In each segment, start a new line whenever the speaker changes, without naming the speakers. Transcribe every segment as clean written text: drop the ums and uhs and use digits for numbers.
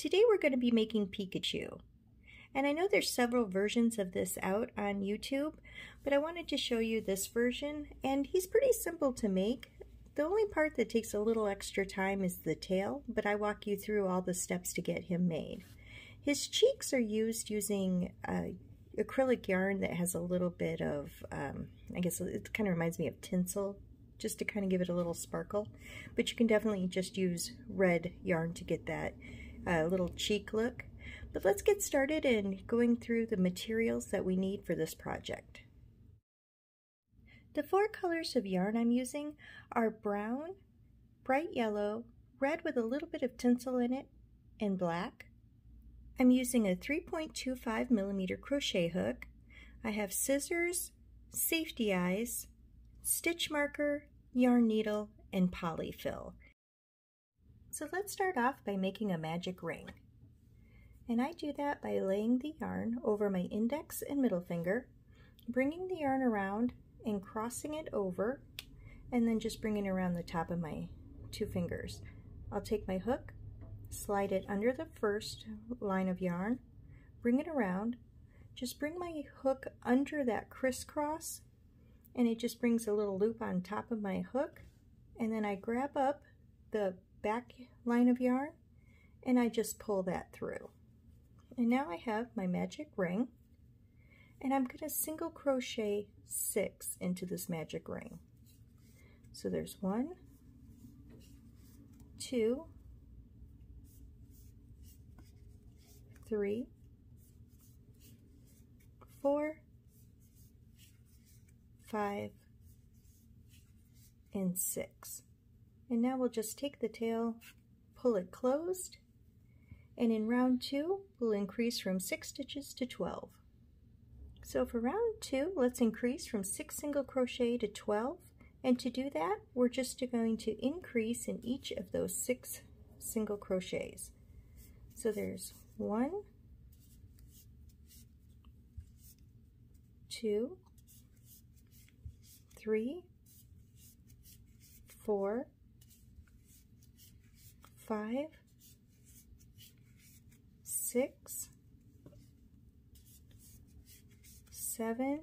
Today we're going to be making Pikachu. And I know there's several versions of this out on YouTube, but I wanted to show you this version, and he's pretty simple to make. The only part that takes a little extra time is the tail, but I walk you through all the steps to get him made. His cheeks are used using acrylic yarn that has a little bit of, I guess it kind of reminds me of tinsel, just to kind of give it a little sparkle. But you can definitely just use red yarn to get that little cheek look. But let's get started in going through the materials that we need for this project. The 4 colors of yarn I'm using are brown, bright yellow, red with a little bit of tinsel in it, and black. I'm using a 3.25 millimeter crochet hook. I have scissors, safety eyes, stitch marker, yarn needle, and polyfill. So let's start off by making a magic ring. And I do that by laying the yarn over my index and middle finger, bringing the yarn around and crossing it over, and then just bringing it around the top of my 2 fingers. I'll take my hook, slide it under the first line of yarn, bring it around, just bring my hook under that crisscross, and it just brings a little loop on top of my hook, and then I grab up the back line of yarn and I just pull that through. And now I have my magic ring, and I'm going to single crochet 6 into this magic ring. So there's 1, 2, 3, 4, 5, and 6. And now we'll just take the tail, pull it closed, and in round 2 we'll increase from 6 stitches to 12. So for round 2, let's increase from 6 single crochet to 12, and to do that we're just going to increase in each of those 6 single crochets. So there's 1, 2, 3, 4, 5, 6, 7,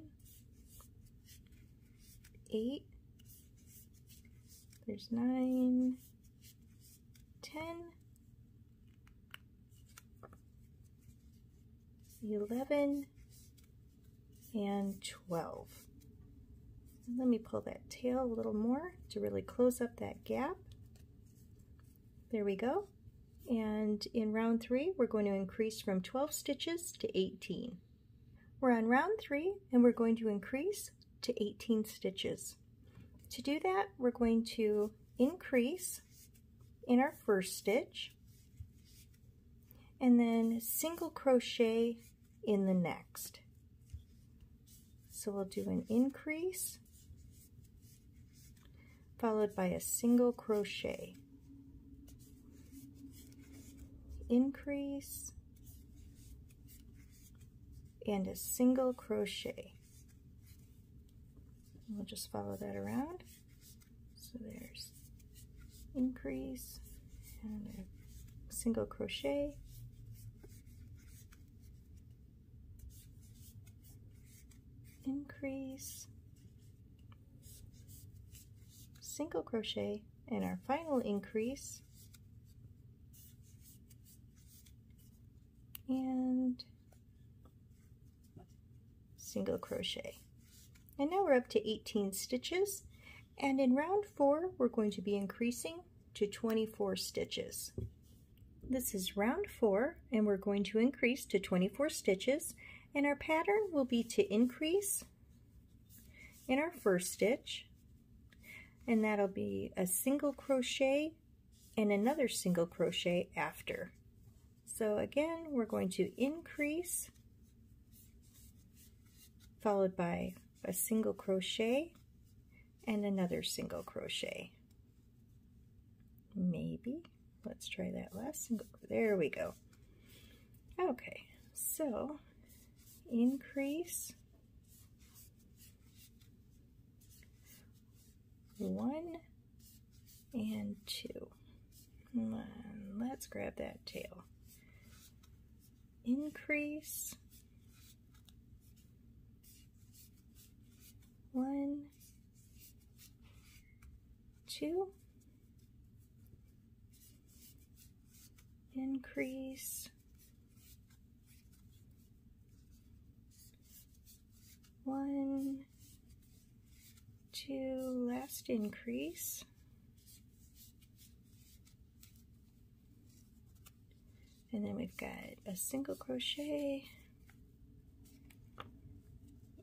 8, there's 9, 10, 11, and 12. Let me pull that tail a little more to really close up that gap. There we go. And in round 3, we're going to increase from 12 stitches to 18. We're on round 3, and we're going to increase to 18 stitches. To do that, we're going to increase in our first stitch, and then single crochet in the next. So we'll do an increase, followed by a single crochet. Increase, and a single crochet. We'll just follow that around. So there's increase and a single crochet, increase, single crochet, and our final increase, and single crochet. And now we're up to 18 stitches, and in round 4 we're going to be increasing to 24 stitches. This is round 4, and we're going to increase to 24 stitches, and our pattern will be to increase in our first stitch, and that'll be a single crochet and another single crochet after. So again, we're going to increase, followed by a single crochet and another single crochet. Maybe, let's try that last single, there we go. Okay, so increase, 1 and 2. Let's grab that tail. increase, 1, 2, increase, 1, 2, last increase, and then we've got a single crochet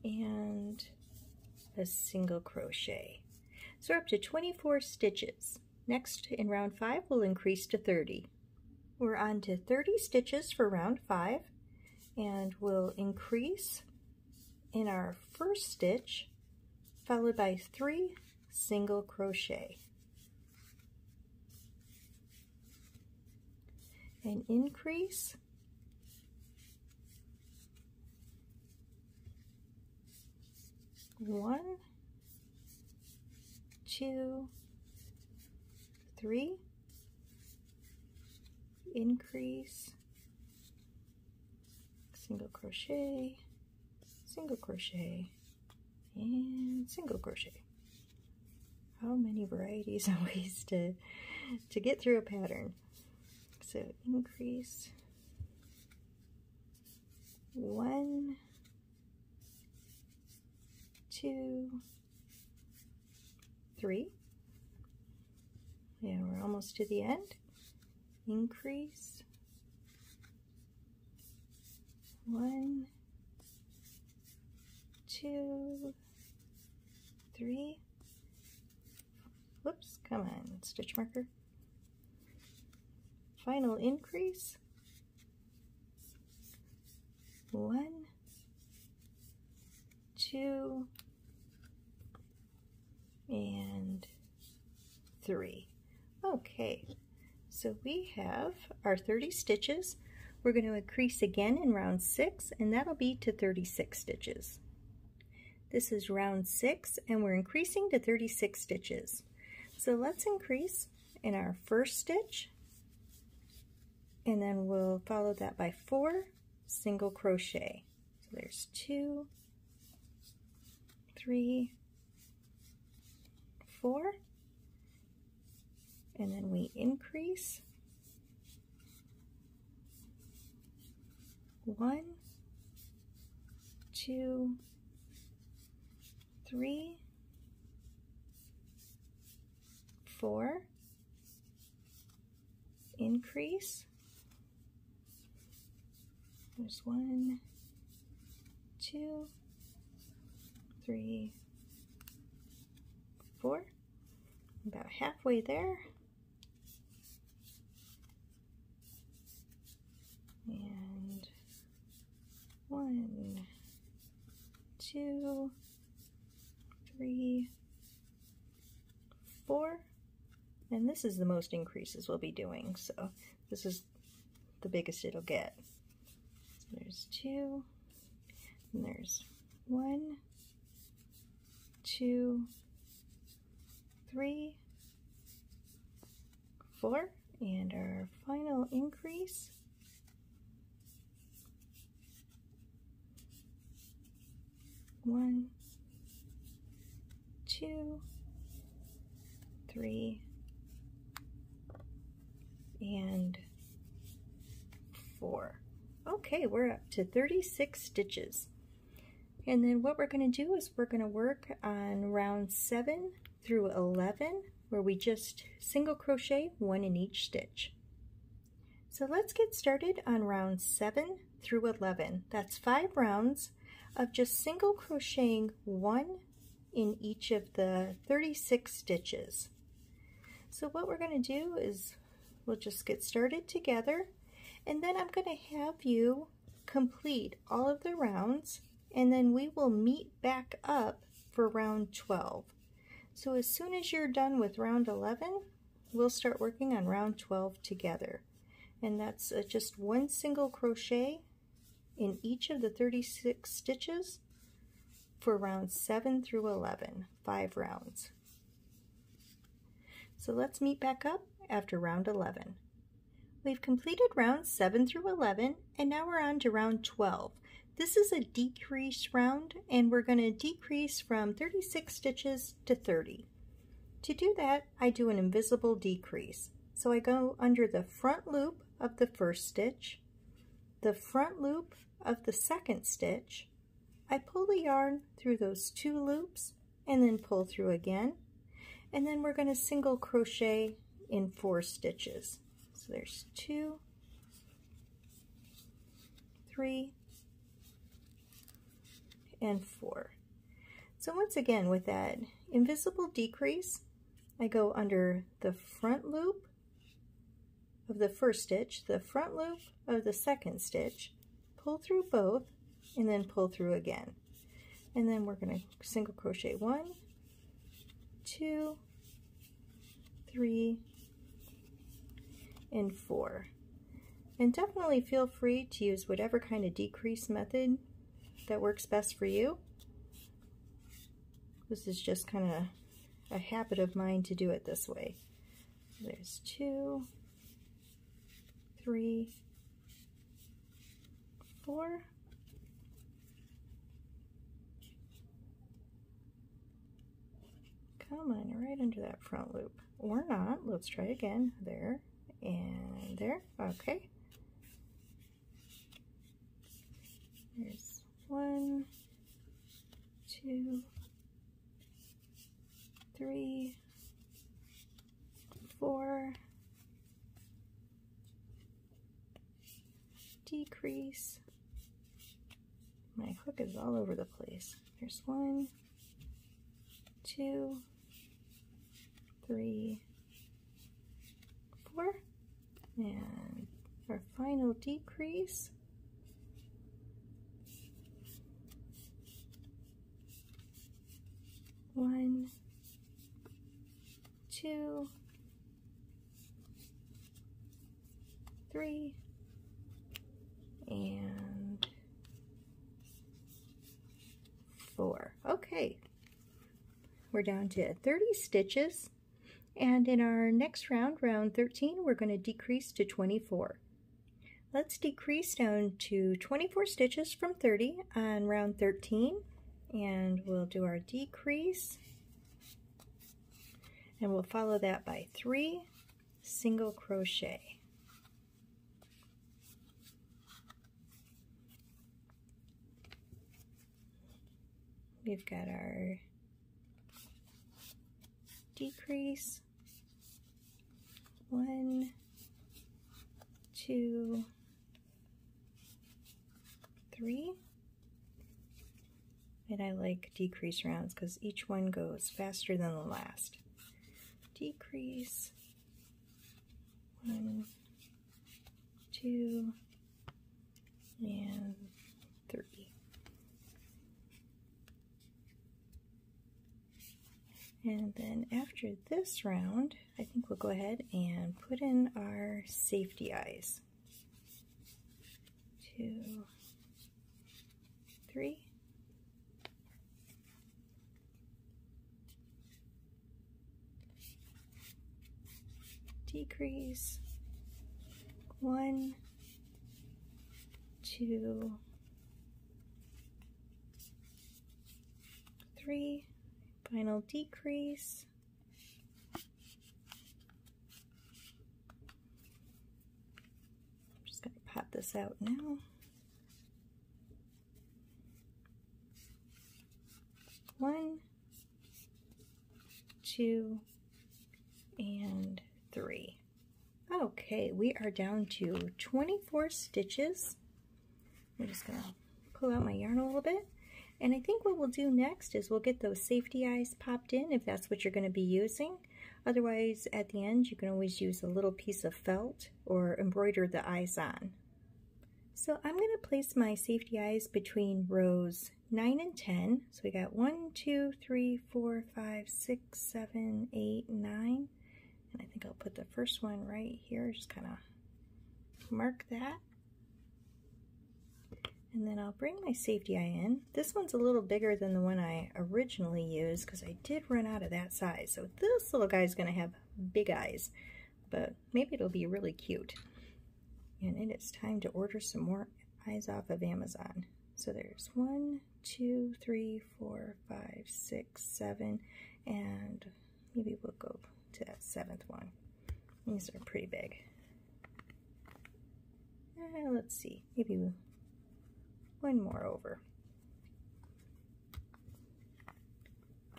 and a single crochet. So we're up to 24 stitches. Next, in round 5, we'll increase to 30. We're on to 30 stitches for round 5, and we'll increase in our first stitch, followed by 3 single crochet. And increase, 1, 2, 3, increase, single crochet, and single crochet. How many varieties and ways to get through a pattern. So increase, 1, 2, 3, and we're almost to the end. Increase, 1, 2, 3, whoops, come on, stitch marker. Final increase, 1, 2, and 3. Okay, so we have our 30 stitches. We're going to increase again in round 6, and that'll be to 36 stitches. This is round 6, and we're increasing to 36 stitches. So let's increase in our first stitch, and then we'll follow that by 4 single crochet. So there's 2, 3, 4, and then we increase, 1, 2, 3, 4, increase, there's 1, 2, 3, 4, about halfway there, and 1, 2, 3, 4, and this is the most increases we'll be doing, so this is the biggest it'll get. So there's 2, and there's 1, 2, 3, 4, and our final increase, 1, 2, 3, and 4. Okay, we're up to 36 stitches. And then what we're going to do is we're going to work on round 7 through 11, where we just single crochet 1 in each stitch. So let's get started on round 7 through 11. That's 5 rounds of just single crocheting 1 in each of the 36 stitches. So what we're going to do is we'll just get started together, and then I'm going to have you complete all of the rounds, and then we will meet back up for round 12. So as soon as you're done with round 11, we'll start working on round 12 together. And that's just 1 single crochet in each of the 36 stitches for rounds 7 through 11, 5 rounds. So let's meet back up after round 11. We've completed rounds 7 through 11, and now we're on to round 12. This is a decrease round, and we're going to decrease from 36 stitches to 30. To do that, I do an invisible decrease. So I go under the front loop of the first stitch, the front loop of the second stitch. I pull the yarn through those 2 loops and then pull through again. And then we're going to single crochet in 4 stitches. So there's 2, 3, and 4. So once again, with that invisible decrease, I go under the front loop of the first stitch, the front loop of the second stitch, pull through both, and then pull through again. And then we're going to single crochet 1, 2, 3, and 4. And definitely feel free to use whatever kind of decrease method that works best for you. This is just kind of a habit of mine to do it this way. There's 2, 3, 4. Come on, right under that front loop. Or not. Let's try again. There. And there. Okay. There's 1, 2, 3, 4. Decrease. My hook is all over the place. There's 1, 2, 3, 4. And our final decrease. One, 2, 3, and 4. Okay, we're down to 30 stitches. And in our next round, round 13, we're going to decrease to 24. Let's decrease down to 24 stitches from 30 on round 13. And we'll do our decrease. And we'll follow that by 3 single crochet. We've got our decrease. 1, 2, 3. And I like decrease rounds because each one goes faster than the last. Decrease. 1, 2, and 3. And then after this round, I think we'll go ahead and put in our safety eyes. 2, 3. Decrease. 1, 2, 3. Final decrease. I'm just going to pop this out now. 1, 2, and 3. Okay, we are down to 24 stitches. I'm just going to pull out my yarn a little bit. And I think what we'll do next is we'll get those safety eyes popped in if that's what you're going to be using. Otherwise, at the end, you can always use a little piece of felt or embroider the eyes on. So I'm going to place my safety eyes between rows 9 and 10. So we got 1, 2, 3, 4, 5, 6, 7, 8, 9. And I think I'll put the first one right here, just kind of mark that. And then I'll bring my safety eye in. This one's a little bigger than the one I originally used because I did run out of that size. So this little guy's going to have big eyes, but maybe it'll be really cute. And it is time to order some more eyes off of Amazon. So there's 1, 2, 3, 4, 5, 6, 7, and maybe we'll go to that 7th one. These are pretty big. Let's see, maybe one more over.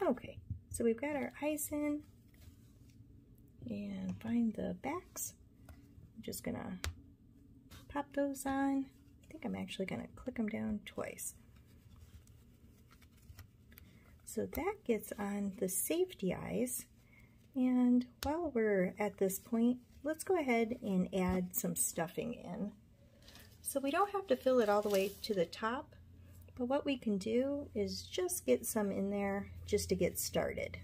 Okay, so we've got our eyes in, and find the backs. I'm just gonna pop those on. I think I'm actually gonna click them down twice. So that gets on the safety eyes. And while we're at this point, let's go ahead and add some stuffing in. So we don't have to fill it all the way to the top, but what we can do is just get some in there just to get started.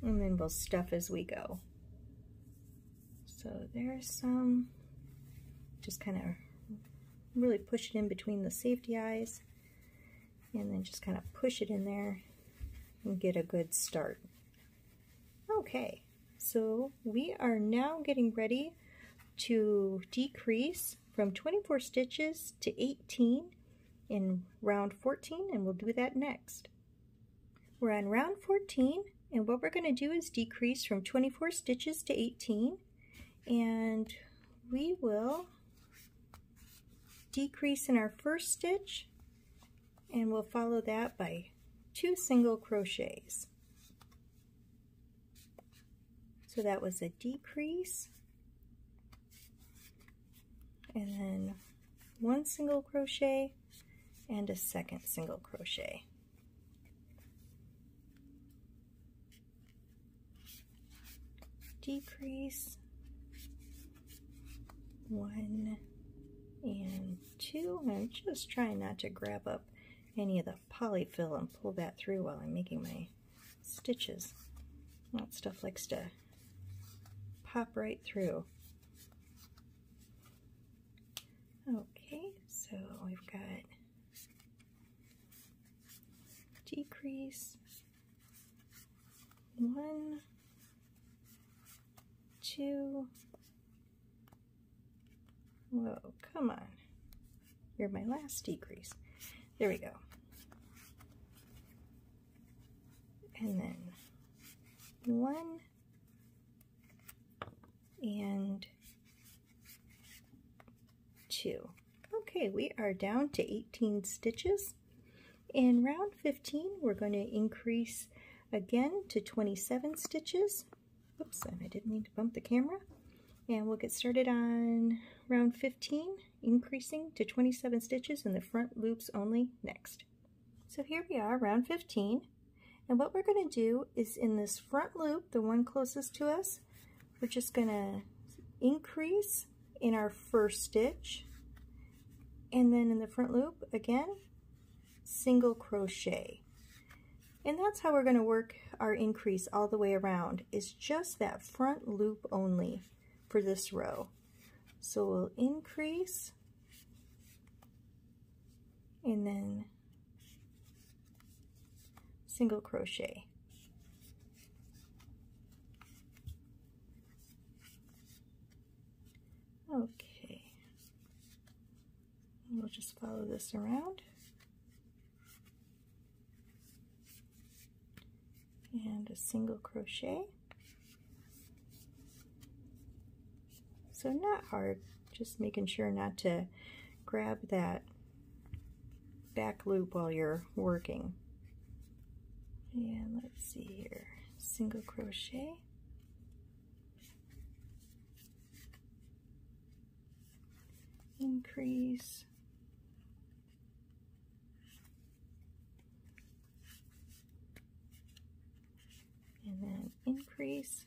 And then we'll stuff as we go. So there's some, just kind of really push it in between the safety eyes, and then just kind of push it in there and get a good start. Okay, so we are now getting ready to decrease from 24 stitches to 18 in round 14, and we'll do that next. We're on round 14, and what we're going to do is decrease from 24 stitches to 18, and we will decrease in our first stitch, and we'll follow that by 2 single crochets. So that was a decrease, and then 1 single crochet and a second single crochet. Decrease, 1 and 2. I'm just trying not to grab up any of the polyfill and pull that through while I'm making my stitches. That stuff likes to pop right through. Okay, so we've got decrease, 1, 2, whoa, come on, you're my last decrease. There we go. And then 1 and 2. Okay, we are down to 18 stitches. In round 15, we're going to increase again to 27 stitches. Oops, and I didn't mean to bump the camera. And we'll get started on round 15, increasing to 27 stitches in the front loops only next. So here we are, round 15. And what we're going to do is in this front loop, the one closest to us, we're just going to increase in our first stitch, and then in the front loop again, single crochet. And that's how we're going to work our increase all the way around, is just that front loop only for this row. So we'll increase and then single crochet. Okay, we'll just follow this around and a single crochet. So not hard, just making sure not to grab that back loop while you're working. And let's see here, single crochet. Increase, and then increase,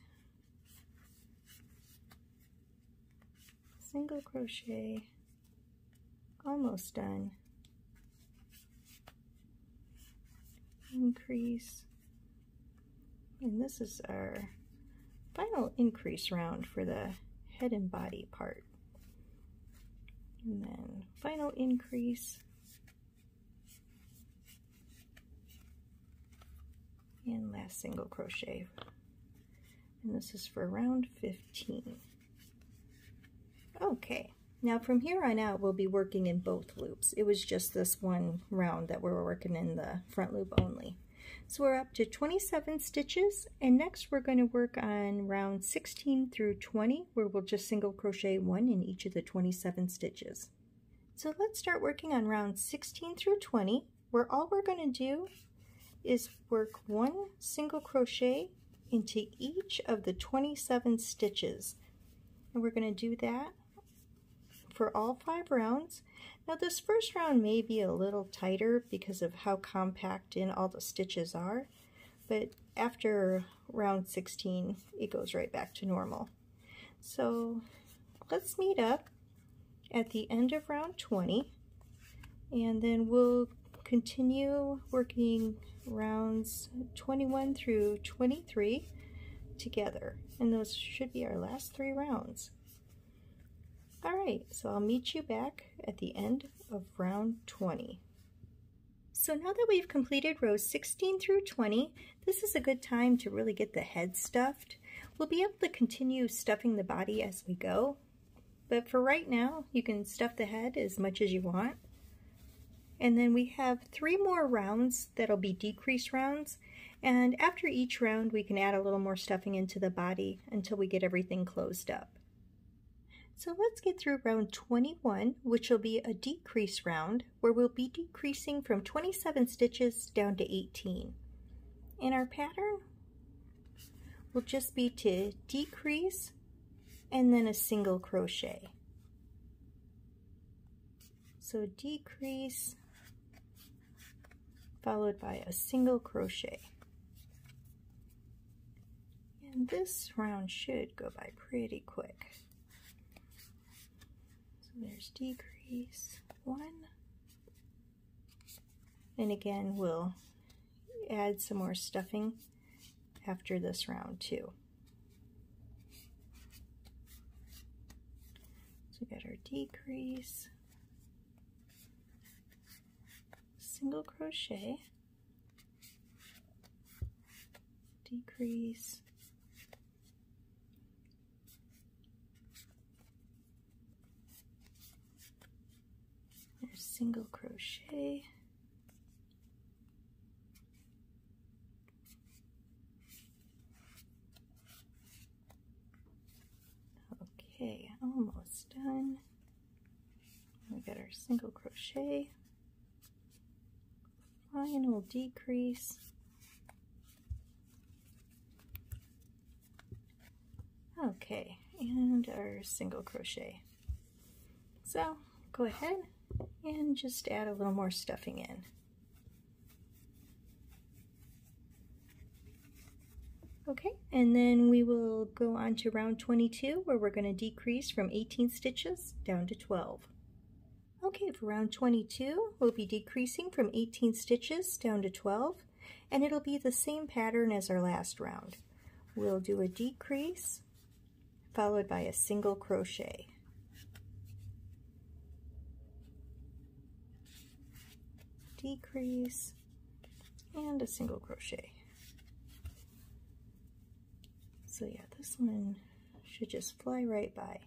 single crochet, almost done, increase, and this is our final increase round for the head and body part. And then final increase, and last single crochet. And this is for round 15. Okay, Now from here on out we'll be working in both loops. It was just this one round that we were working in the front loop only. So we're up to 27 stitches, and next we're going to work on round 16 through 20, where we'll just single crochet 1 in each of the 27 stitches. So let's start working on round 16 through 20, where all we're going to do is work 1 single crochet into each of the 27 stitches. And we're going to do that for all 5 rounds. Now this first round may be a little tighter because of how compact in all the stitches are, but after round 16 it goes right back to normal. So let's meet up at the end of round 20, and then we'll continue working rounds 21 through 23 together, and those should be our last 3 rounds. Alright, so I'll meet you back at the end of round 20. So now that we've completed rows 16 through 20, this is a good time to really get the head stuffed. We'll be able to continue stuffing the body as we go, but for right now you can stuff the head as much as you want. And then we have 3 more rounds that'll be decrease rounds, and after each round we can add a little more stuffing into the body until we get everything closed up. So let's get through round 21, which will be a decrease round, where we'll be decreasing from 27 stitches down to 18. And our pattern will just be to decrease and then a single crochet. So decrease followed by a single crochet. And this round should go by pretty quick. There's decrease 1, and again we'll add some more stuffing after this round too. So we got our decrease, single crochet, decrease, single crochet, okay, almost done. We got our single crochet, final decrease, okay, and our single crochet. So go ahead and just add a little more stuffing in. Okay, and then we will go on to round 22, where we're going to decrease from 18 stitches down to 12. Okay, for round 22 we'll be decreasing from 18 stitches down to 12, and it'll be the same pattern as our last round. We'll do a decrease followed by a single crochet. Decrease and a single crochet. So yeah, this one should just fly right by.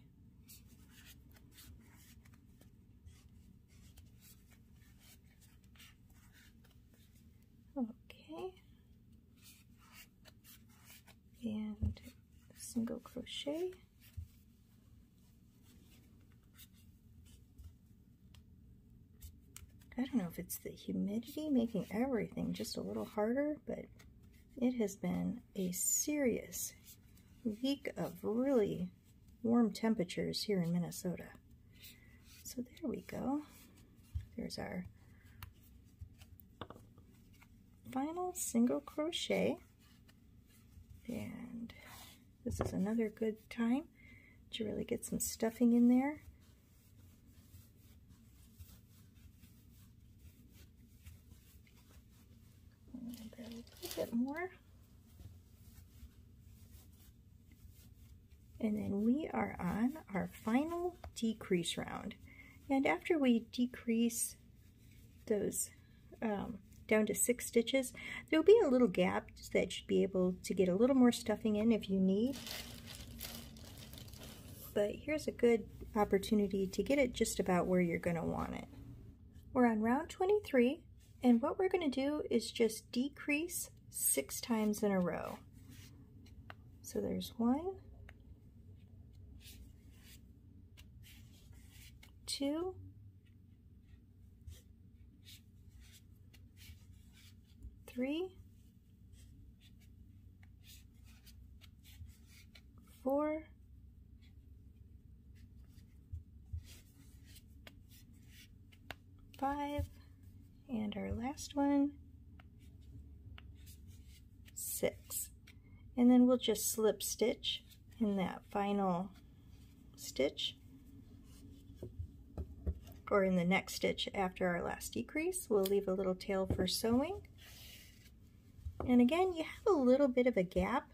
Okay, and a single crochet. I don't know if it's the humidity making everything just a little harder, but it has been a serious week of really warm temperatures here in Minnesota. So there we go. There's our final single crochet, and this is another good time to really get some stuffing in there. A little bit more, and then we are on our final decrease round. And after we decrease those down to 6 stitches, there'll be a little gap that should be able to get a little more stuffing in if you need. but here's a good opportunity to get it just about where you're going to want it. We're on round 23, and what we're going to do is just decrease 6 times in a row. So there's 1, 2, 3, 4, 5, and our last one, 6. And then we'll just slip stitch in that final stitch, or in the next stitch after our last decrease. We'll leave a little tail for sewing. And again, you have a little bit of a gap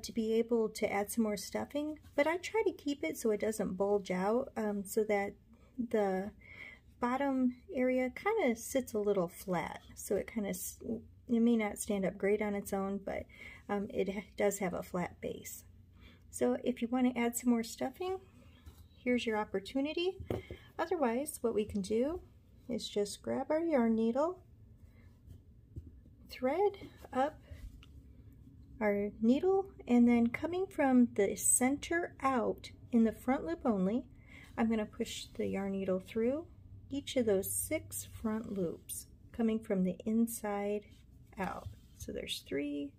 to be able to add some more stuffing, but I try to keep it so it doesn't bulge out, so that the bottom area kind of sits a little flat. So it may not stand up great on its own, but it does have a flat base. So if you want to add some more stuffing, here's your opportunity. Otherwise, what we can do is just grab our yarn needle, thread up our needle, and then coming from the center out in the front loop only, I'm going to push the yarn needle through each of those 6 front loops, coming from the inside out. So there's 3,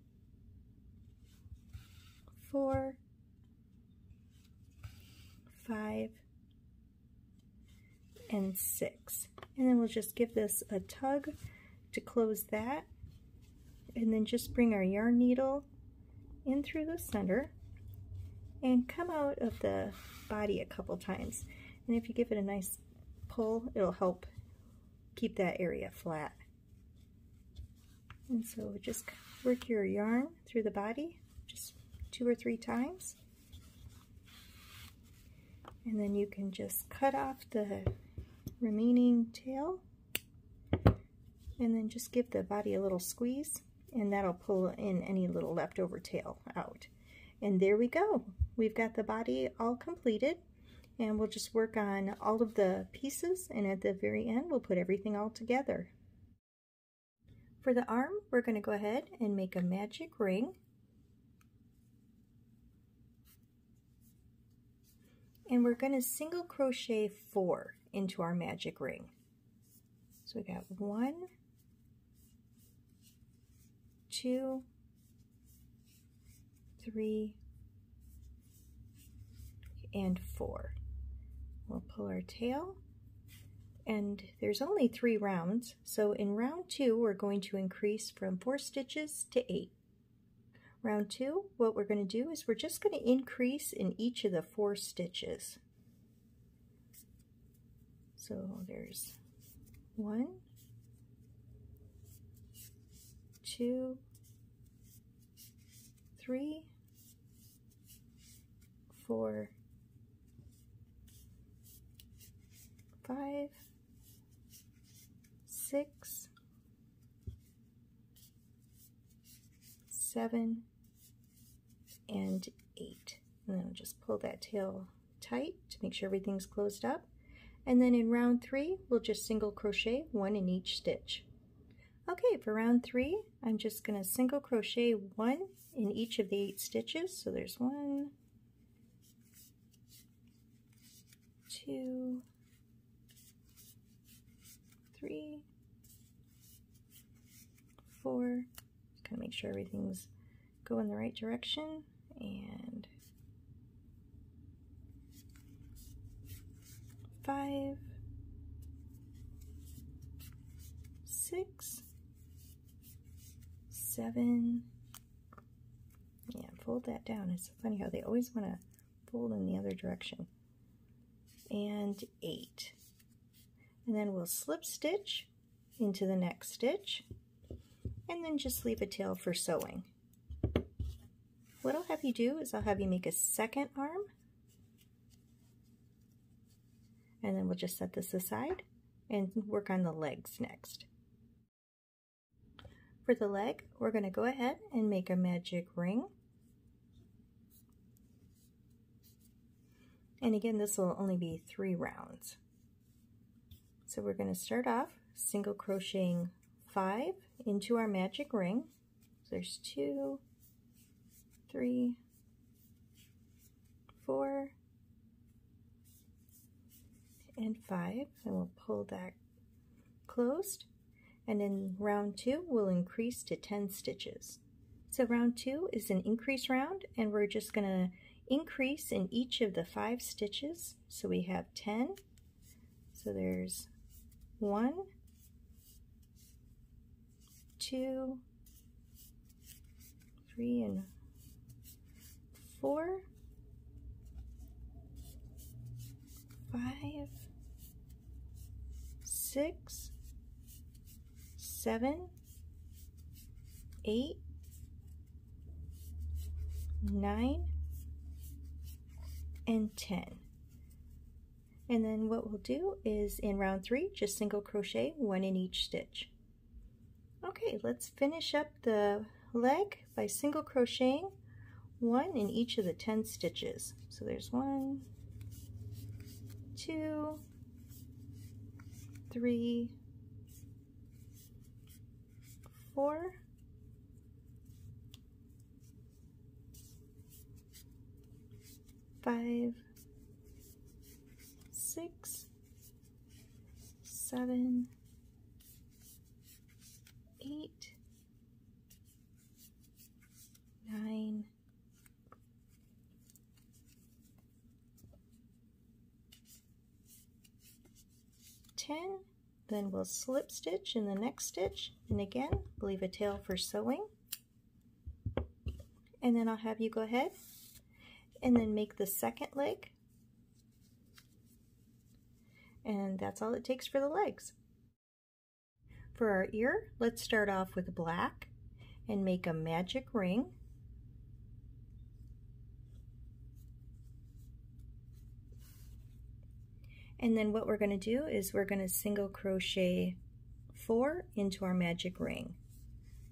4, 5, and 6. And then we'll just give this a tug to close that, and then just bring our yarn needle in through the center and come out of the body a couple times. And if you give it a nice pull, it'll help keep that area flat. And so just work your yarn through the body just 2 or 3 times, and then you can just cut off the remaining tail, and then just give the body a little squeeze, and that'll pull in any little leftover tail out. And there we go. We've got the body all completed, and we'll just work on all of the pieces, and at the very end we'll put everything all together. For the arm, we're going to go ahead and make a magic ring. And we're going to single crochet 4 into our magic ring. So we got 1, 2, 3, and 4. We'll pull our tail, and there's only 3 rounds, so in round 2 we're going to increase from 4 stitches to 8. Round 2, what we're going to do is we're just going to increase in each of the 4 stitches. So there's 1, 2, 3, 4, 5, 6, 7, and 8. And then I'll just pull that tail tight to make sure everything's closed up. And then in round 3, we'll just single crochet 1 in each stitch. Okay, for round 3, I'm just going to single crochet 1 in each of the 8 stitches. So there's 1, 2, 3, 4. Just kind of make sure everything's going the right direction, and 5, 6, 7. Yeah, fold that down. It's funny how they always want to fold in the other direction. And 8. And then we'll slip stitch into the next stitch, and then just leave a tail for sewing. What I'll have you do is I'll have you make a second arm, and then we'll just set this aside and work on the legs next. For the leg, we're going to go ahead and make a magic ring. And again, this will only be 3 rounds. So we're going to start off single crocheting 5 into our magic ring. So there's 2, 3, 4, and 5, and we'll pull that closed. And in round 2, we'll increase to 10 stitches. So round 2 is an increase round, and we're just going to increase in each of the 5 stitches. So we have 10. So there's 1, 2, 3, and 4, 5, 6, 7, 8, 9, and 10. And then what we'll do is in round 3, just single crochet 1 in each stitch. Okay, let's finish up the leg by single crocheting 1 in each of the 10 stitches. So there's 1, 2, 3, 4, 5, 6, 7, 8, 9, 10. Then we'll slip stitch in the next stitch, and again leave a tail for sewing. And then I'll have you go ahead and then make the second leg, and that's all it takes for the legs. For our ear, let's start off with black and make a magic ring. And then what we're going to do is we're going to single crochet 4 into our magic ring.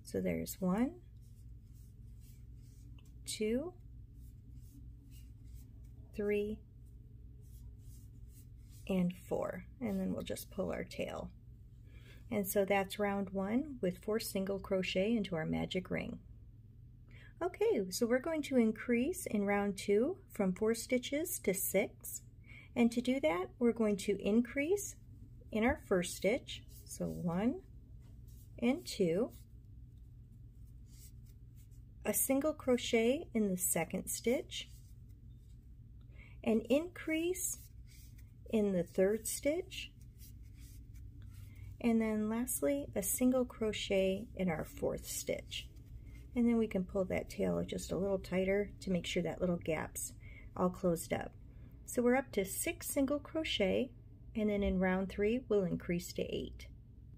So there's 1, 2, 3, and 4, and then we'll just pull our tail. And so that's round 1 with 4 single crochet into our magic ring. Okay, so we're going to increase in round 2 from 4 stitches to 6. And to do that, we're going to increase in our first stitch, so 1 and 2, a single crochet in the second stitch, an increase in the third stitch, and then lastly a single crochet in our fourth stitch. And then we can pull that tail just a little tighter to make sure that little gap's all closed up. So we're up to 6 single crochet, and then in round 3 we'll increase to 8.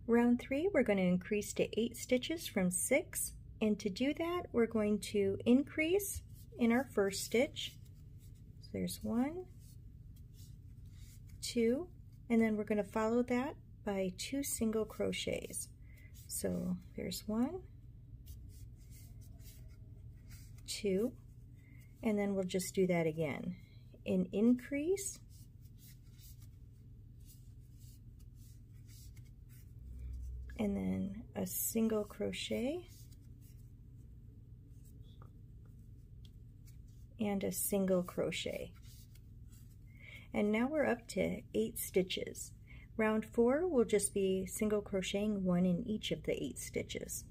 Round 3 we're going to increase to 8 stitches from 6, and to do that we're going to increase in our first stitch. So there's 1, 2, and then we're going to follow that by 2 single crochets. So there's 1, 2, and then we'll just do that again. An increase, and then a single crochet, and a single crochet. And now we're up to 8 stitches. Round 4 will just be single crocheting 1 in each of the 8 stitches.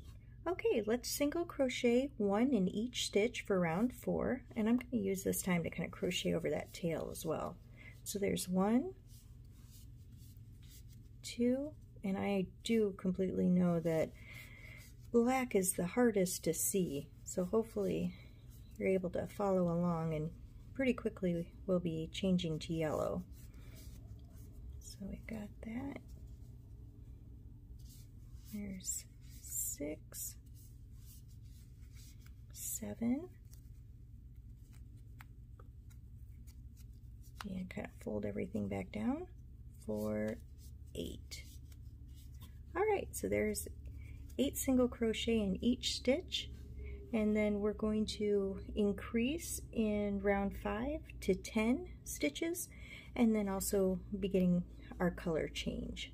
Okay, let's single crochet 1 in each stitch for round 4, and I'm going to use this time to kind of crochet over that tail as well. So there's 1, 2, and I do completely know that black is the hardest to see, so hopefully you're able to follow along, and pretty quickly we'll be changing to yellow. So we've got that. There's 6, 7, and kind of fold everything back down for 8. All right, so there's 8 single crochet in each stitch. and then we're going to increase in round 5 to 10 stitches, and then also beginning our color change.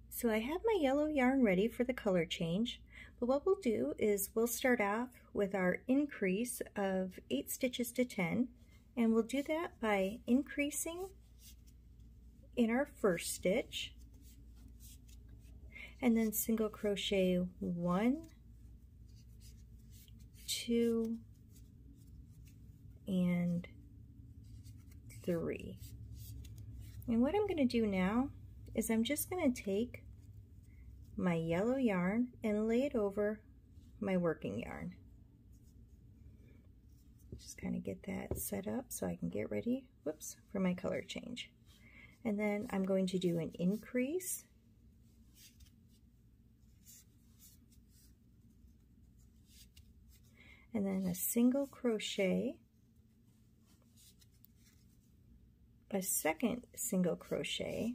So I have my yellow yarn ready for the color change, but what we'll do is we'll start off with our increase of 8 stitches to 10, and we'll do that by increasing in our first stitch, and then single crochet 1, 2, and 3. And what I'm going to do now is I'm just going to take my yellow yarn and lay it over my working yarn. Just kind of get that set up so I can get ready, whoops, for my color change. And then I'm going to do an increase, and then a single crochet, a second single crochet,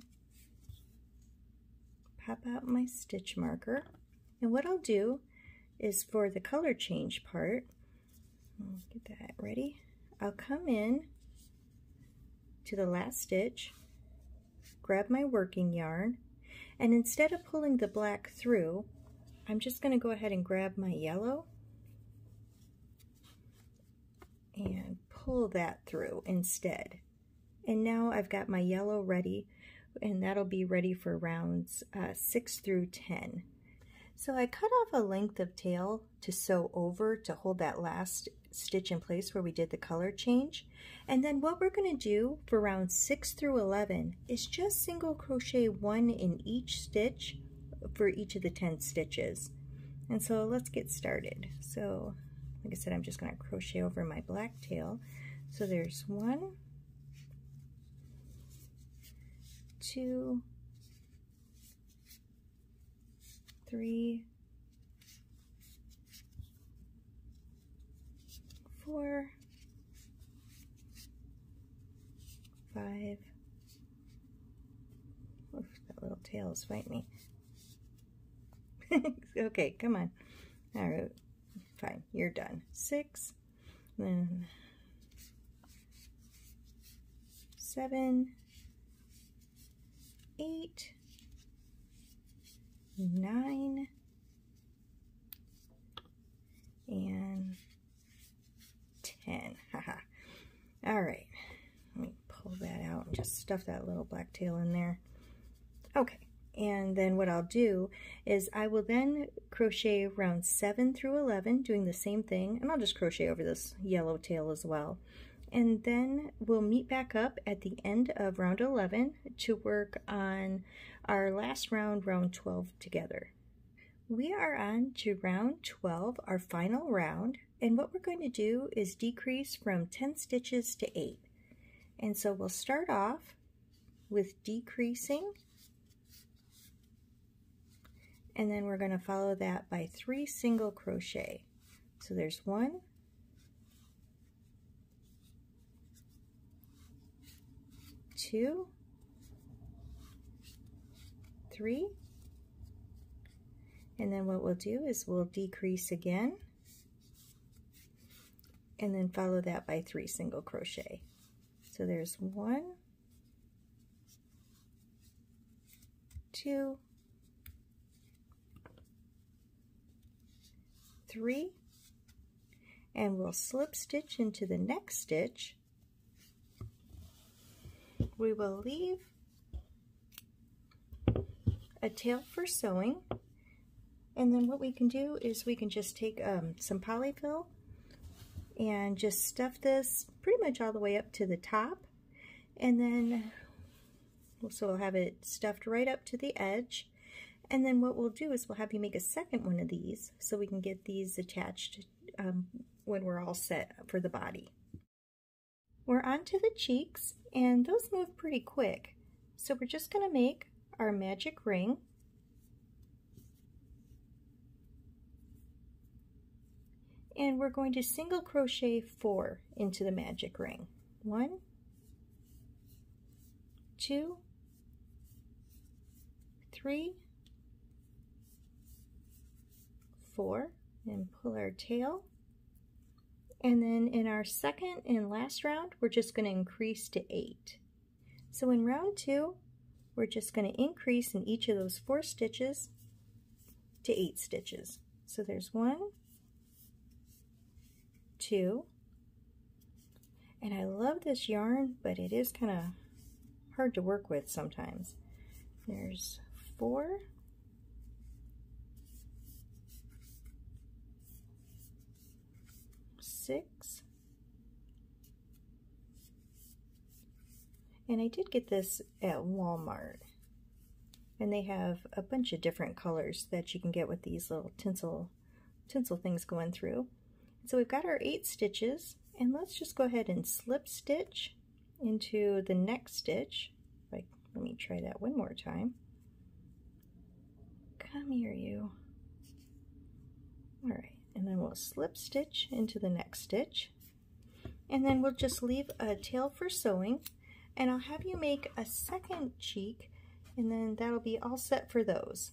pop out my stitch marker, and what I'll do is for the color change part, get that ready, I'll come in to the last stitch, grab my working yarn, and instead of pulling the black through, I'm just going to go ahead and grab my yellow and pull that through instead. And now I've got my yellow ready, and that'll be ready for rounds 6 through 10. So I cut off a length of tail to sew over to hold that last stitch in place where we did the color change. And then what we're going to do for rounds 6 through 11 is just single crochet 1 in each stitch for each of the 10 stitches. And so let's get started. So like I said, I'm just going to crochet over my black tail. So there's 1, 2, 3, 4, 5. Oof, that little tail is fighting me. Okay, come on. All right, fine, you're done. 6, then 7, 8, 9, and 10. Haha. All right, let me pull that out and just stuff that little black tail in there. Okay, and then what I'll do is I will then crochet rounds 7 through 11, doing the same thing, and I'll just crochet over this yellow tail as well. And then we'll meet back up at the end of round 11 to work on our last round, round 12 together. We are on to round 12, our final round, and what we're going to do is decrease from 10 stitches to 8. And so we'll start off with decreasing, and then we're going to follow that by 3 single crochet. So there's 1, 2, 3, and then what we'll do is we'll decrease again, and then follow that by 3 single crochet. So there's 1, 2, 3, and we'll slip stitch into the next stitch. We will leave a tail for sewing, and then what we can do is we can just take some polyfill and just stuff this pretty much all the way up to the top, and then so we'll have it stuffed right up to the edge. And then what we'll do is we'll have you make a second one of these so we can get these attached when we're all set for the body. We're on to the cheeks, and those move pretty quick. So we're just going to make our magic ring. And we're going to single crochet 4 into the magic ring. 1, 2, 3, 4, and pull our tail. And then in our second and last round, we're just going to increase to 8. So in round 2, we're just going to increase in each of those 4 stitches to 8 stitches. So there's 1, 2, and I love this yarn, but it is kind of hard to work with sometimes. There's 4, 6, and I did get this at Walmart, and they have a bunch of different colors that you can get with these little tinsel things going through. So we've got our 8 stitches, and let's just go ahead and slip stitch into the next stitch. Like, let me try that one more time. Come here, you. All right, and then we'll slip stitch into the next stitch, and then we'll just leave a tail for sewing, and I'll have you make a second cheek, and then that'll be all set for those.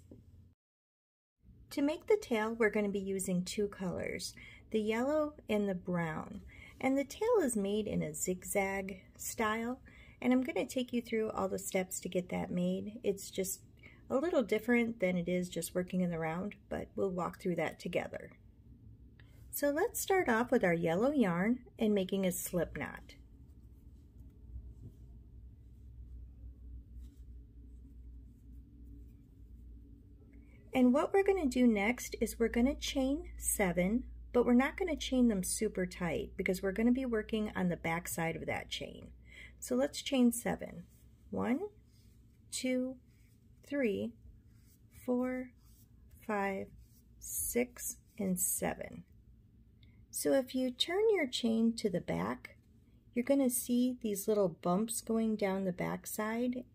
To make the tail, we're going to be using 2 colors, the yellow and the brown. And the tail is made in a zigzag style, and I'm going to take you through all the steps to get that made. It's just a little different than it is just working in the round, but we'll walk through that together. So let's start off with our yellow yarn and making a slip knot. And what we're going to do next is we're going to chain 7, but we're not going to chain them super tight because we're going to be working on the back side of that chain. So let's chain 7. 1, 2, 3, 4, 5, 6, and 7. So if you turn your chain to the back, you're going to see these little bumps going down the back side,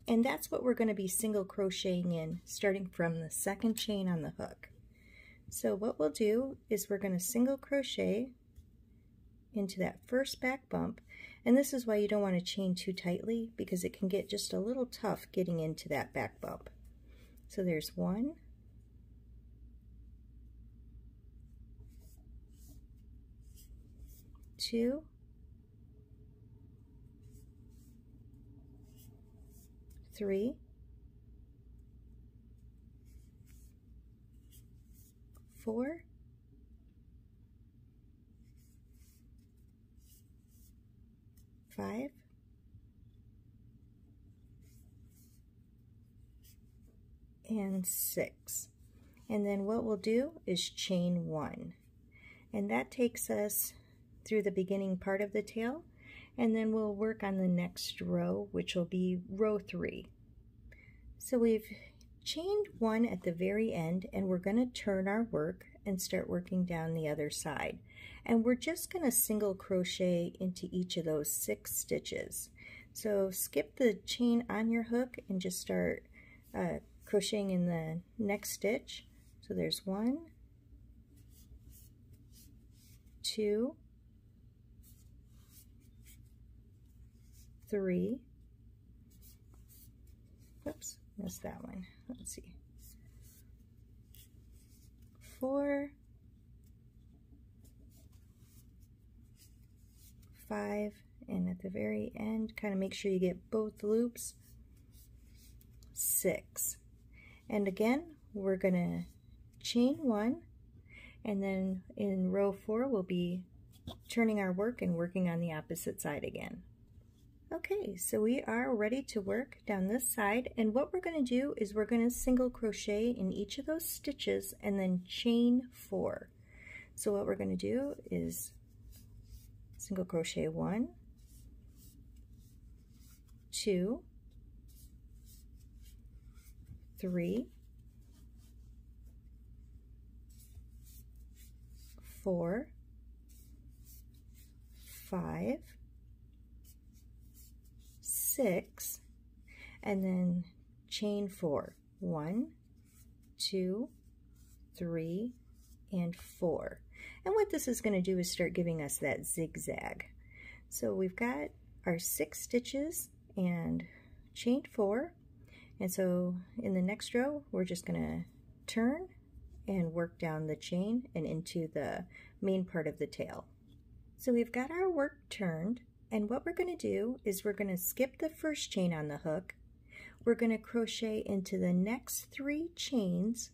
and that's what we're going to be single crocheting in, starting from the second chain on the hook. So what we'll do is we're going to single crochet into that first back bump, and this is why you don't want to chain too tightly, because it can get just a little tough getting into that back bump. So there's 1, 2, 3, 4, 5, and 6. And then what we'll do is chain 1. And that takes us through the beginning part of the tail, and then we'll work on the next row, which will be row 3. So we've chained 1 at the very end, and we're going to turn our work and start working down the other side. And we're just going to single crochet into each of those 6 stitches. So skip the chain on your hook and just start crocheting in the next stitch. So there's 1, 2, 3, oops, missed that one. Let's see. 4, 5, and at the very end, kind of make sure you get both loops, 6. And again, we're going to chain 1, and then in row 4, we'll be turning our work and working on the opposite side again. Okay, so we are ready to work down this side, and what we're going to do is we're going to single crochet in each of those stitches and then chain 4. So what we're going to do is single crochet 1, 2, 3, 4, 5, 6, and then chain 4. 1, 2, 3, and 4. And what this is going to do is start giving us that zigzag. So we've got our 6 stitches and chained 4, and so in the next row we're just going to turn and work down the chain and into the main part of the tail. So we've got our work turned, and what we're going to do is we're going to skip the first chain on the hook. We're going to crochet into the next 3 chains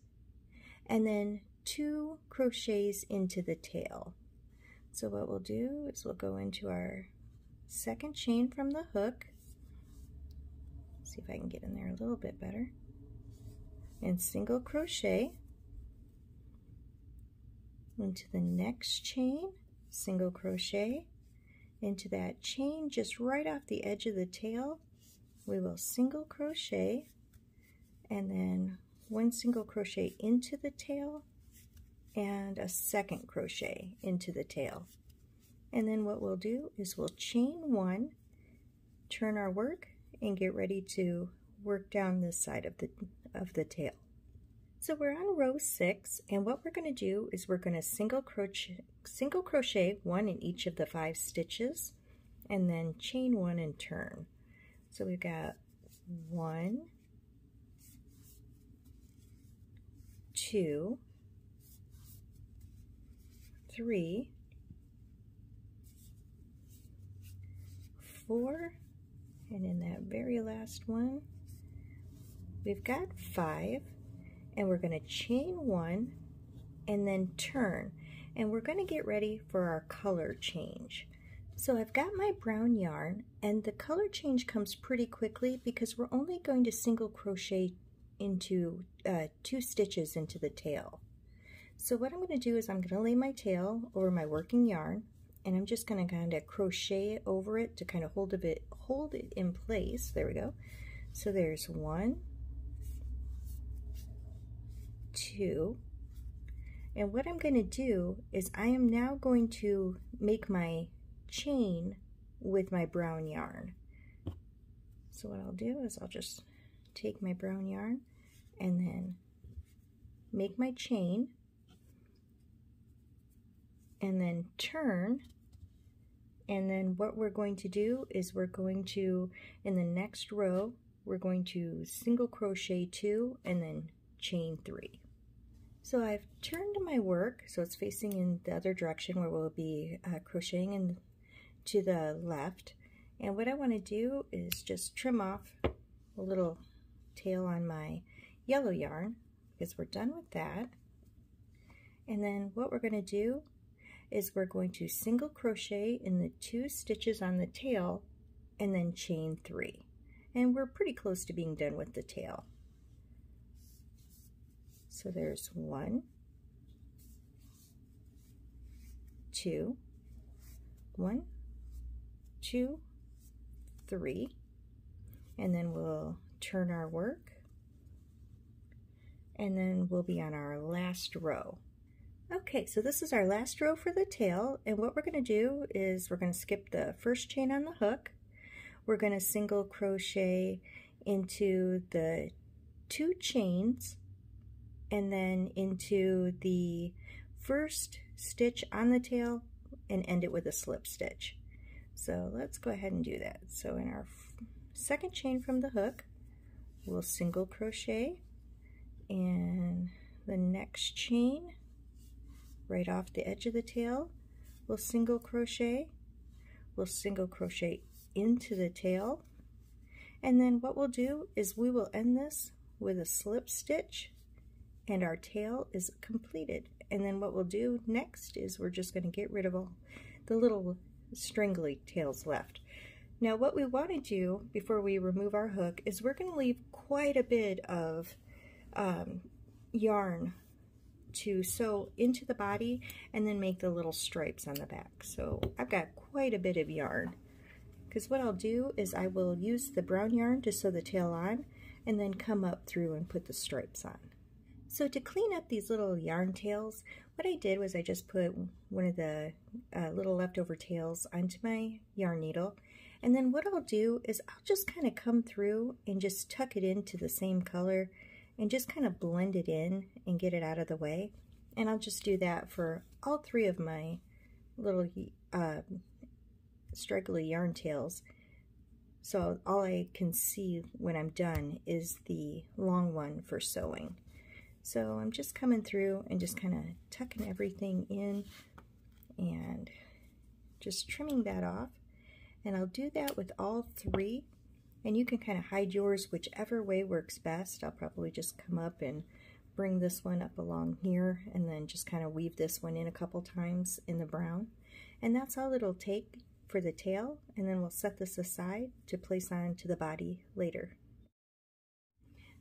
and then 2 crochets into the tail. So what we'll do is we'll go into our second chain from the hook. See if I can get in there a little bit better. And single crochet into the next chain, single crochet into that chain just right off the edge of the tail. We will single crochet and then 1 single crochet into the tail and a second crochet into the tail. And then what we'll do is we'll chain 1, turn our work, and get ready to work down this side of the tail. So we're on row 6, and what we're going to do is we're going to single crochet 1 in each of the 5 stitches and then chain 1 and turn. So we've got 1, 2, 3, 4, and in that very last one we've got 5, and we're going to chain 1 and then turn, and we're going to get ready for our color change. So I've got my brown yarn, and the color change comes pretty quickly because we're only going to single crochet into 2 stitches into the tail. So what I'm going to do is I'm going to lay my tail over my working yarn, and I'm just going to kind of crochet over it to kind of hold it in place. There we go. So there's 1, 2, and what I'm going to do is I am now going to make my chain with my brown yarn. So what I'll do is I'll just take my brown yarn and then make my chain and then turn, and then what we're going to do is we're going to, in the next row, we're going to single crochet 2 and then chain 3. So I've turned my work so it's facing in the other direction where we'll be crocheting in to the left, and what I want to do is just trim off a little tail on my yellow yarn because we're done with that. And then what we're going to do is we're going to single crochet in the 2 stitches on the tail and then chain 3, and we're pretty close to being done with the tail. So there's 1, 2, 1, 2, 3, and then we'll turn our work, and then we'll be on our last row. Okay, so this is our last row for the tail, and what we're going to do is we're going to skip the first chain on the hook. We're going to single crochet into the 2 chains and then into the first stitch on the tail and end it with a slip stitch. So let's go ahead and do that. So in our second chain from the hook, we'll single crochet in the next chain right off the edge of the tail. We'll single crochet into the tail, and then what we'll do is we will end this with a slip stitch and our tail is completed. And then what we'll do next is we're just going to get rid of all the little stringly tails left. Now what we want to do before we remove our hook is we're going to leave quite a bit of yarn to sew into the body and then make the little stripes on the back. So I've got quite a bit of yarn, because what I'll do is I will use the brown yarn to sew the tail on and then come up through and put the stripes on. So to clean up these little yarn tails, what I did was I just put one of the little leftover tails onto my yarn needle, and then what I'll do is I'll just kind of come through and just tuck it into the same color and just kind of blend it in and get it out of the way. And I'll just do that for all 3 of my little straggly yarn tails. So all I can see when I'm done is the long one for sewing. So I'm just coming through and just kind of tucking everything in and just trimming that off. And I'll do that with all three, and you can kind of hide yours whichever way works best. I'll probably just come up and bring this one up along here and then just kind of weave this one in a couple times in the brown. And that's all it'll take for the tail, and then we'll set this aside to place onto the body later.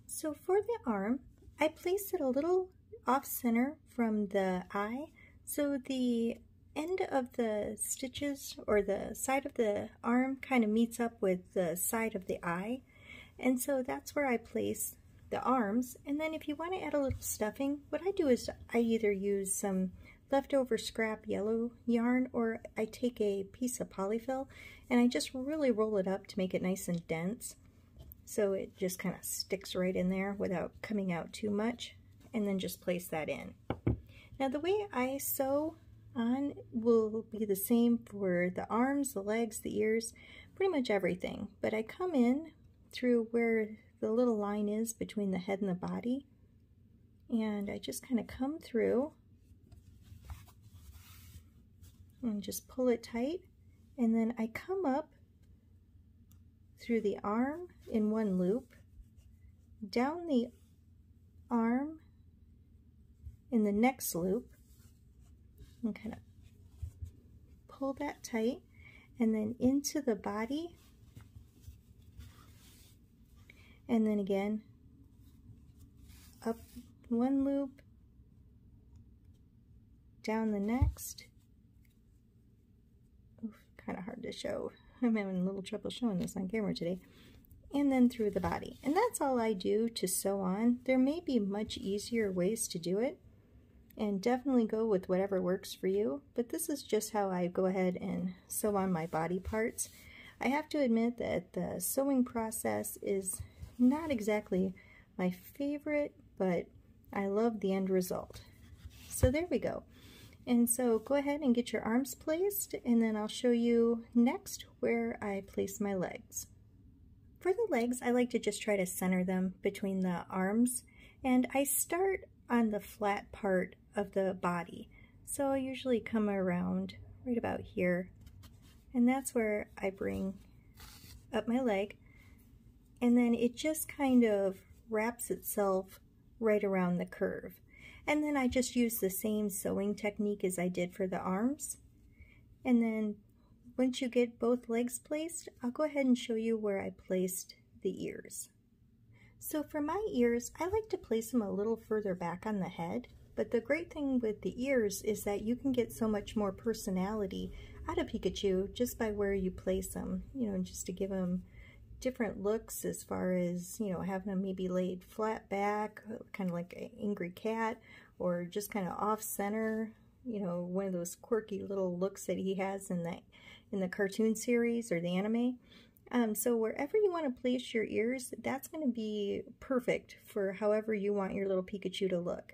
So for the arm, I placed it a little off center from the eye, so the end of the stitches or the side of the arm kind of meets up with the side of the eye, and so that's where I place the arms. And then if you want to add a little stuffing, what I do is I either use some leftover scrap yellow yarn, or I take a piece of polyfill and I just really roll it up to make it nice and dense, so it just kind of sticks right in there without coming out too much, and then just place that in. Now the way I sew on will be the same for the arms, the legs, the ears, pretty much everything, but I come in through where the little line is between the head and the body, and I just kind of come through and just pull it tight, and then I come up through the arm in one loop, down the arm in the next loop, and kind of pull that tight, and then into the body, and then again up one loop, down the next. Kind of hard to show. I'm having a little trouble showing this on camera today. And then through the body. And that's all I do to sew on. There may be much easier ways to do it, and definitely go with whatever works for you, but this is just how I go ahead and sew on my body parts. I have to admit that the sewing process is not exactly my favorite, but I love the end result. So there we go. And so go ahead and get your arms placed, and then I'll show you next where I place my legs. For the legs, I like to just try to center them between the arms, and I start on the flat part of the body. So I usually come around right about here, and that's where I bring up my leg, and then it just kind of wraps itself right around the curve. And then I just use the same sewing technique as I did for the arms. And then once you get both legs placed, I'll go ahead and show you where I placed the ears. So for my ears, I like to place them a little further back on the head, but the great thing with the ears is that you can get so much more personality out of Pikachu just by where you place them, you know, just to give them different looks as far as, you know, having them maybe laid flat back, kind of like an angry cat, or just kind of off center, you know, one of those quirky little looks that he has in the cartoon series or the anime. So wherever you want to place your ears, that's going to be perfect for however you want your little Pikachu to look.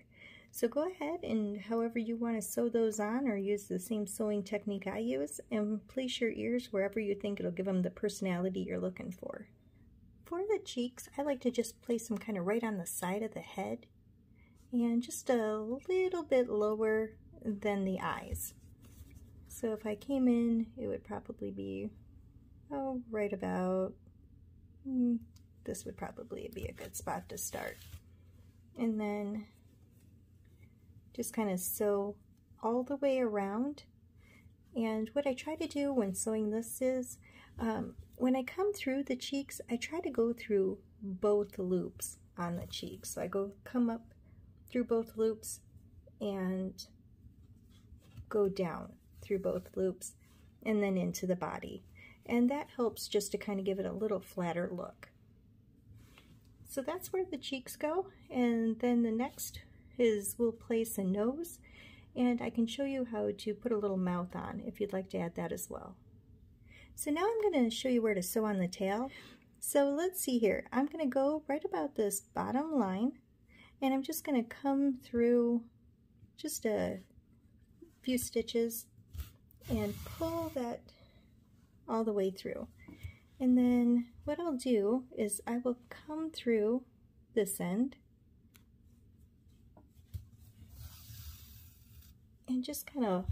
So go ahead and however you want to sew those on, or use the same sewing technique I use, and place your ears wherever you think it'll give them the personality you're looking for. For the cheeks, I like to just place them kind of right on the side of the head and just a little bit lower than the eyes. So if I came in, it would probably be, oh, right about, this would probably be a good spot to start. And then just kind of sew all the way around. And what I try to do when sewing this is, when I come through the cheeks, I try to go through both loops on the cheeks. So I come up through both loops and go down through both loops and then into the body. And that helps just to kind of give it a little flatter look. So that's where the cheeks go, and then the next is we'll place a nose, and I can show you how to put a little mouth on if you'd like to add that as well. So now I'm going to show you where to sew on the tail. So let's see here. I'm going to go right about this bottom line, and I'm just going to come through just a few stitches and pull that all the way through. And then what I'll do is I will come through this end and just kind of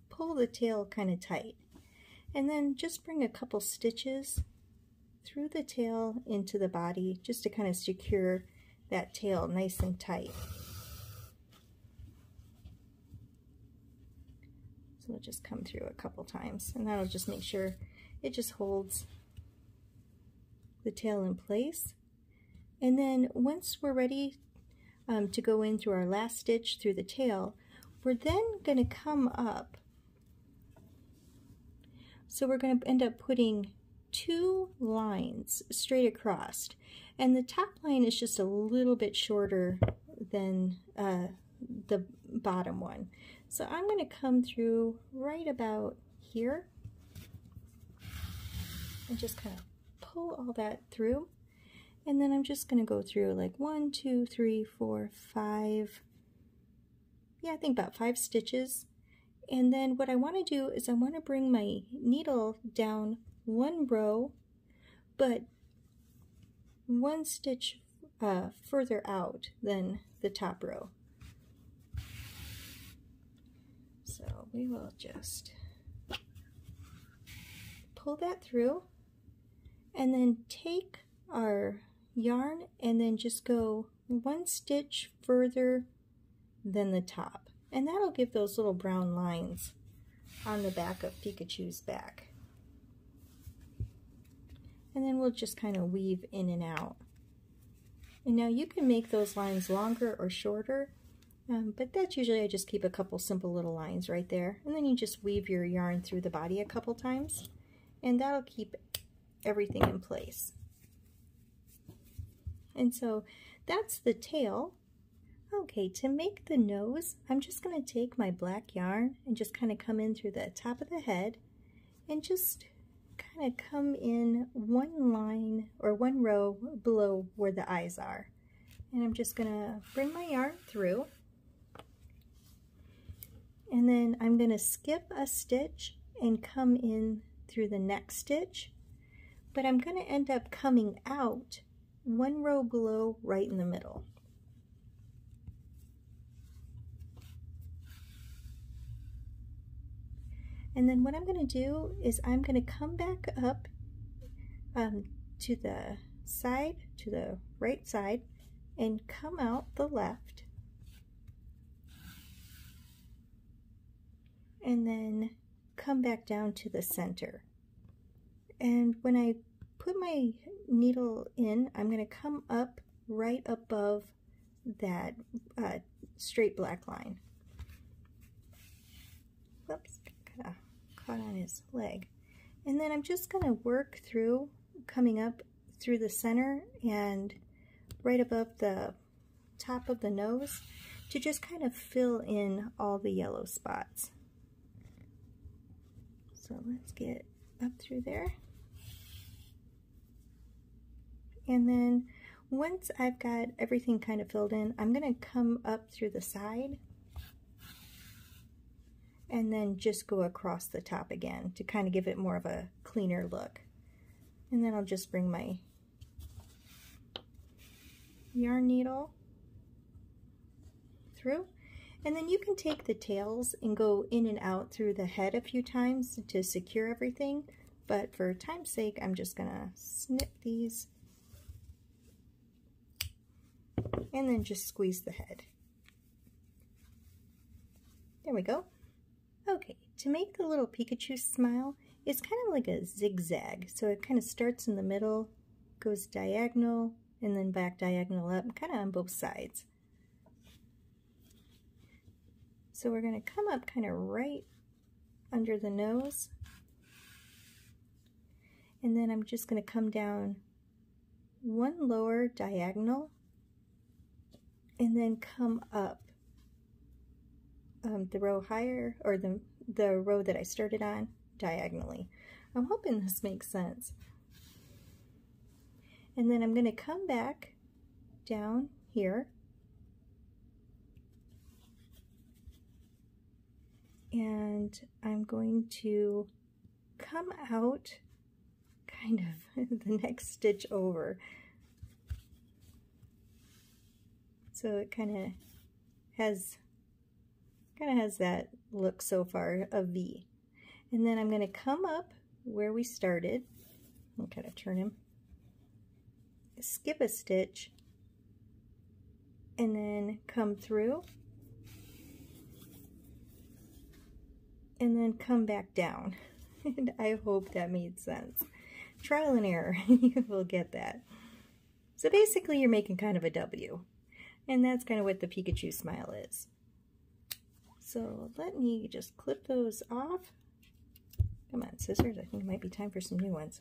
pull the tail kind of tight. And then just bring a couple stitches through the tail into the body just to kind of secure that tail nice and tight. So we'll just come through a couple times, and that'll just make sure it just holds the tail in place. And then once we're ready to go in through our last stitch through the tail, we're then going to come up. So we're going to end up putting 2 lines straight across, and the top line is just a little bit shorter than the bottom one. So I'm going to come through right about here and just kind of pull all that through. And then I'm just going to go through like 1, 2, 3, 4, 5, yeah, I think about 5 stitches. And then what I want to do is I want to bring my needle down 1 row, but 1 stitch further out than the top row. So we will just pull that through and then take our yarn and then just go 1 stitch further than the top. And that'll give those little brown lines on the back of Pikachu's back. And then we'll just kind of weave in and out. And now you can make those lines longer or shorter, but that's usually I just keep a couple simple little lines right there. And then you just weave your yarn through the body a couple times, and that'll keep everything in place. And so that's the tail. Okay, to make the nose, I'm just going to take my black yarn and just kind of come in through the top of the head and just kind of come in 1 line or 1 row below where the eyes are. And I'm just going to bring my yarn through, and then I'm going to skip a stitch and come in through the next stitch, but I'm going to end up coming out 1 row below right in the middle. And then what I'm going to do is I'm going to come back up to the side, to the right side, and come out the left. And then come back down to the center. And when I put my needle in, I'm going to come up right above that straight black line. Whoops. Caught on his leg. And then I'm just going to work through, coming up through the center and right above the top of the nose to just kind of fill in all the yellow spots. So let's get up through there. And then once I've got everything kind of filled in, I'm going to come up through the side and then just go across the top again to kind of give it more of a cleaner look. And then I'll just bring my yarn needle through, and then you can take the tails and go in and out through the head a few times to secure everything, but for time's sake I'm just gonna snip these and then just squeeze the head. There we go. Okay, to make the little Pikachu smile, it's kind of like a zigzag. So it kind of starts in the middle, goes diagonal, and then back diagonal up, kind of on both sides. So we're going to come up kind of right under the nose. And then I'm just going to come down 1 lower diagonal, and then come up the row higher, or the row that I started on, diagonally. I'm hoping this makes sense. And then I'm going to come back down here and I'm going to come out kind of the next stitch over. So it kind of has Kind of has that look so far, a V. And then I'm going to come up where we started. I'm kind of turn him. Skip a stitch. And then come through. And then come back down. And I hope that made sense. Trial and error, you will get that. So basically you're making kind of a W. And that's kind of what the Pikachu smile is. So let me just clip those off. Come on, scissors, I think it might be time for some new ones.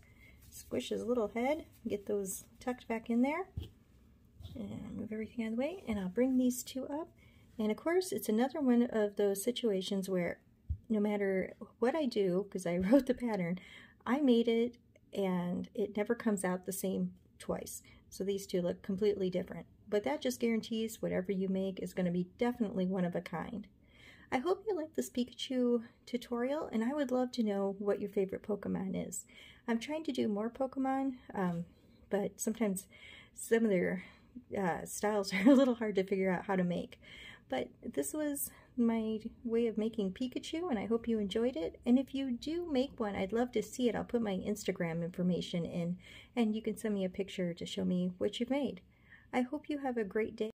Squish his little head, get those tucked back in there. And move everything out of the way, and I'll bring these two up. And of course, it's another one of those situations where no matter what I do, because I wrote the pattern, I made it and it never comes out the same twice. So these two look completely different. But that just guarantees whatever you make is going to be definitely one of a kind. I hope you like this Pikachu tutorial, and I would love to know what your favorite Pokemon is. I'm trying to do more Pokemon, but sometimes some of their styles are a little hard to figure out how to make. But this was my way of making Pikachu, and I hope you enjoyed it. And if you do make one, I'd love to see it. I'll put my Instagram information in, and you can send me a picture to show me what you've made. I hope you have a great day.